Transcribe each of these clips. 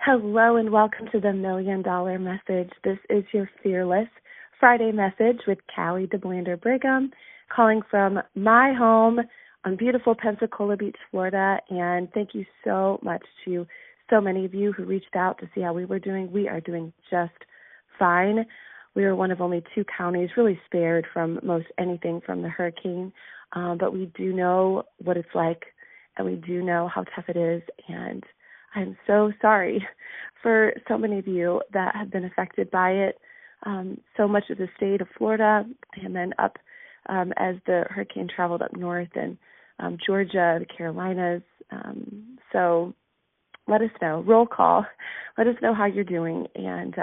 Hello and welcome to the $1 Million Message. This is your Fearless Friday message with Callie DeBlander Brigham, calling from my home on beautiful Pensacola Beach, Florida. And thank you so much to so many of you who reached out to see how we were doing. We are doing just fine. We are one of only 2 counties really spared from most anything from the hurricane, but we do know what it's like, and we do know how tough it is, and I'm so sorry for so many of you that have been affected by it. So much of the state of Florida, and then up as the hurricane traveled up north, and Georgia, the Carolinas. So let us know. Roll call. Let us know how you're doing, and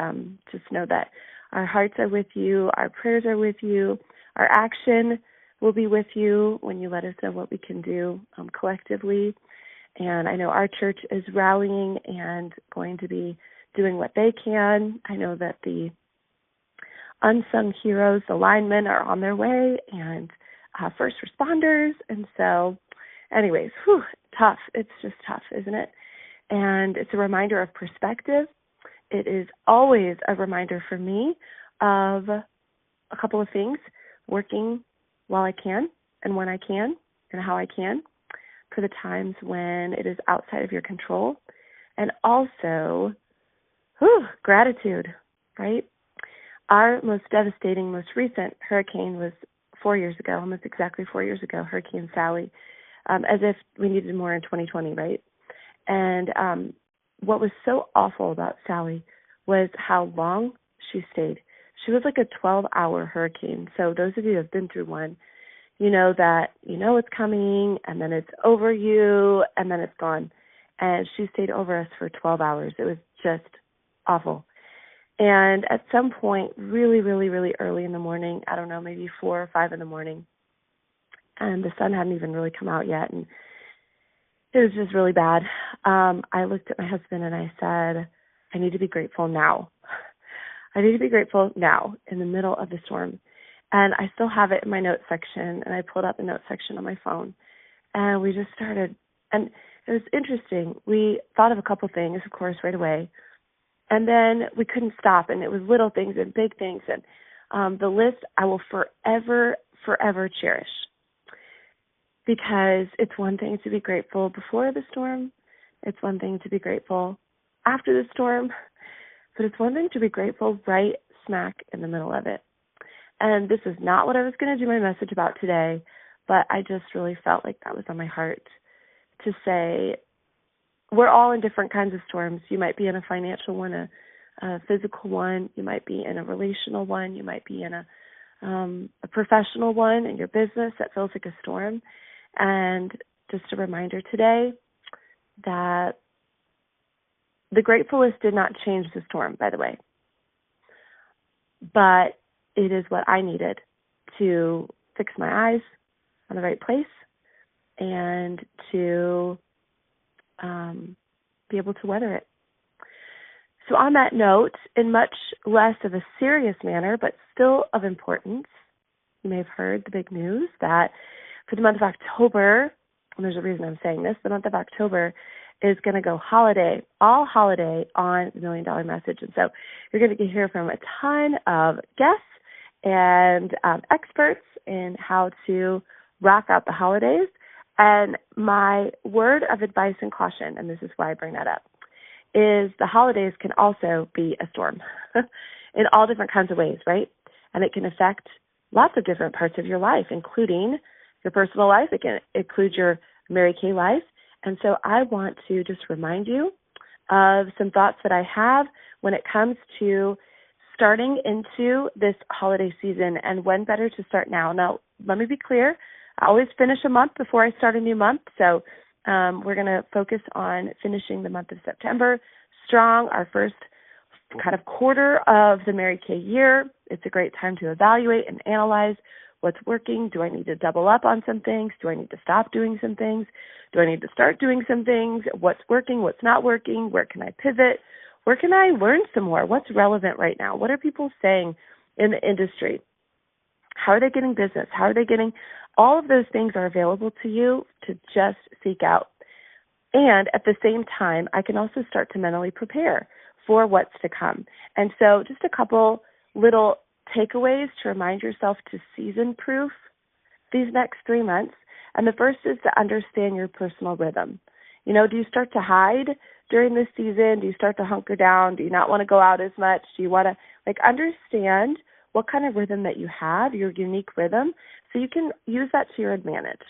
just know that our hearts are with you, our prayers are with you, our action will be with you when you let us know what we can do collectively. And I know our church is rallying and going to be doing what they can. I know that the unsung heroes, the linemen, are on their way, and first responders. And so, anyways, tough. It's just tough, isn't it? And it's a reminder of perspective. It is always a reminder for me of a couple of things: working while I can and when I can and how I can, for the times when it is outside of your control, and also gratitude, right? Our most devastating, most recent hurricane was 4 years ago, almost exactly 4 years ago, Hurricane Sally, as if we needed more in 2020, right? And what was so awful about Sally was how long she stayed. She was like a 12-hour hurricane. So those of you who have been through one, you know that you know it's coming, and then it's over you, and then it's gone. And she stayed over us for 12 hours. It was just awful. And at some point, really, really, really early in the morning, I don't know, maybe 4 or 5 in the morning, and the sun hadn't even really come out yet, and it was just really bad. I looked at my husband and I said, I need to be grateful now. I need to be grateful now in the middle of the storm. And I still have it in my notes section, and I pulled out the notes section on my phone, and we just started. And it was interesting. We thought of a couple things, of course, right away, and then we couldn't stop, and it was little things and big things, and the list I will forever, forever cherish, because it's one thing to be grateful before the storm, it's one thing to be grateful after the storm, but it's one thing to be grateful right smack in the middle of it. And this is not what I was going to do my message about today, but I just really felt like that was on my heart to say we're all in different kinds of storms. You might be in a financial one, a physical one. You might be in a relational one. You might be in a professional one in your business that feels like a storm. And just a reminder today that the grateful list did not change the storm, by the way, but it is what I needed to fix my eyes on the right place and to be able to weather it. So on that note, in much less of a serious manner, but still of importance, you may have heard the big news that for the month of October, and there's a reason I'm saying this, the month of October is going to go all holiday on the $1 Million Message. And so you're going to hear from a ton of guests and experts in how to rock out the holidays. And my word of advice and caution, and this is why I bring that up, is the holidays can also be a storm in all different kinds of ways, right? And it can affect lots of different parts of your life, including your personal life. It can include your Mary Kay life. And so I want to just remind you of some thoughts that I have when it comes to starting into this holiday season, and when better to start now. Now, let me be clear. I always finish a month before I start a new month. So we're going to focus on finishing the month of September strong, our first kind of quarter of the Mary Kay year. It's a great time to evaluate and analyze what's working. Do I need to double up on some things? Do I need to stop doing some things? Do I need to start doing some things? What's working? What's not working? Where can I pivot? Where can I learn some more? What's relevant right now? What are people saying in the industry? How are they getting business? How are they getting? All of those things are available to you to just seek out. And at the same time, I can also start to mentally prepare for what's to come. And so just a couple little takeaways to remind yourself to season-proof these next 3 months. And the first is to understand your personal rhythm. Do you start to hide during this season? Do you start to hunker down? Do you not want to go out as much? Do you want to understand what kind of rhythm that you have, your unique rhythm, so you can use that to your advantage.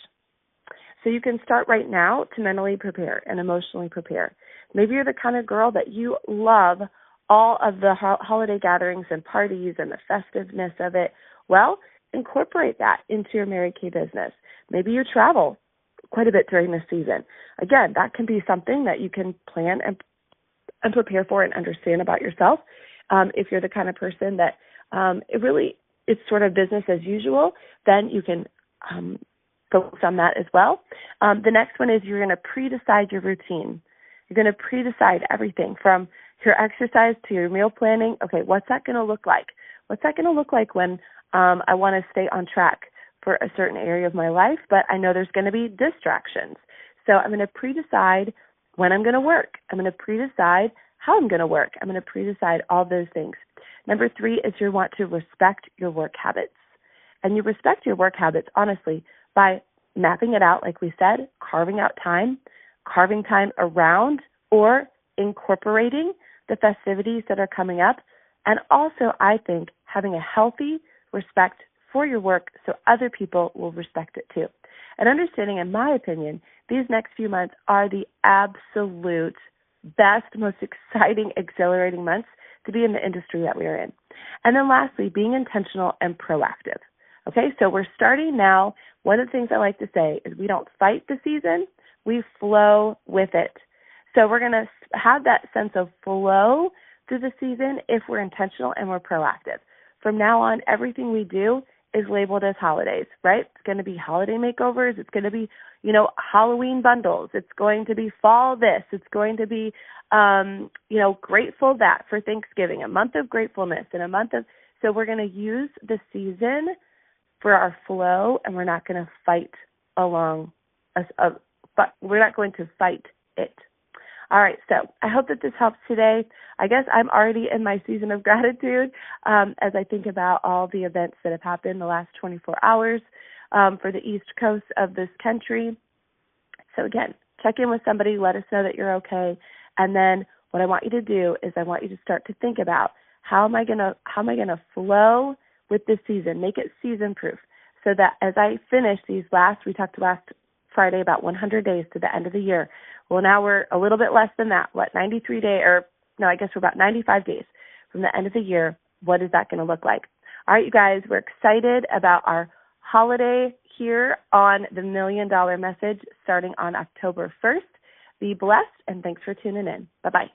So you can start right now to mentally prepare and emotionally prepare. Maybe you're the kind of girl that you love all of the holiday gatherings and parties and the festiveness of it. Well, incorporate that into your Mary Kay business. Maybe you travel quite a bit during this season. Again, that can be something that you can plan and prepare for and understand about yourself. If you're the kind of person that it's sort of business as usual, then you can focus on that as well. The next one is you're going to pre-decide your routine. You're going to pre-decide everything from your exercise to your meal planning. Okay, what's that going to look like? What's that going to look like when I want to stay on track for a certain area of my life, but I know there's going to be distractions. So I'm going to pre-decide when I'm going to work. I'm going to pre-decide how I'm going to work. I'm going to pre-decide all those things. Number 3 is you want to respect your work habits. And you respect your work habits, honestly, by mapping it out, like we said, carving time around or incorporating the festivities that are coming up. And also, I think, having a healthy respect for your work so other people will respect it too. And understanding, in my opinion, these next few months are the absolute best, most exciting, exhilarating months to be in the industry that we are in. And then lastly, being intentional and proactive. Okay, so we're starting now. One of the things I like to say is we don't fight the season, we flow with it. So we're going to have that sense of flow through the season if we're intentional and we're proactive. From now on, everything we do is labeled as holidays, right? It's going to be holiday makeovers. It's going to be, Halloween bundles. It's going to be fall this. It's going to be, grateful that for Thanksgiving, a month of gratefulness and a month of, so we're going to use the season for our flow, and we're not going to fight along us, but we're not going to fight it. All right, so I hope that this helps today. I guess I'm already in my season of gratitude as I think about all the events that have happened the last 24 hours for the East Coast of this country. So again, check in with somebody, let us know that you're okay, and then what I want you to do is I want you to start to think about how am I gonna flow with this season, make it season proof, so that as I finish we talked last Friday about 100 days to the end of the year. Well, now we're a little bit less than that. 93 days, I guess we're about 95 days from the end of the year. What is that going to look like? All right, you guys, we're excited about our holiday here on the $1 Million Message starting on October 1st. Be blessed, and thanks for tuning in. Bye-bye.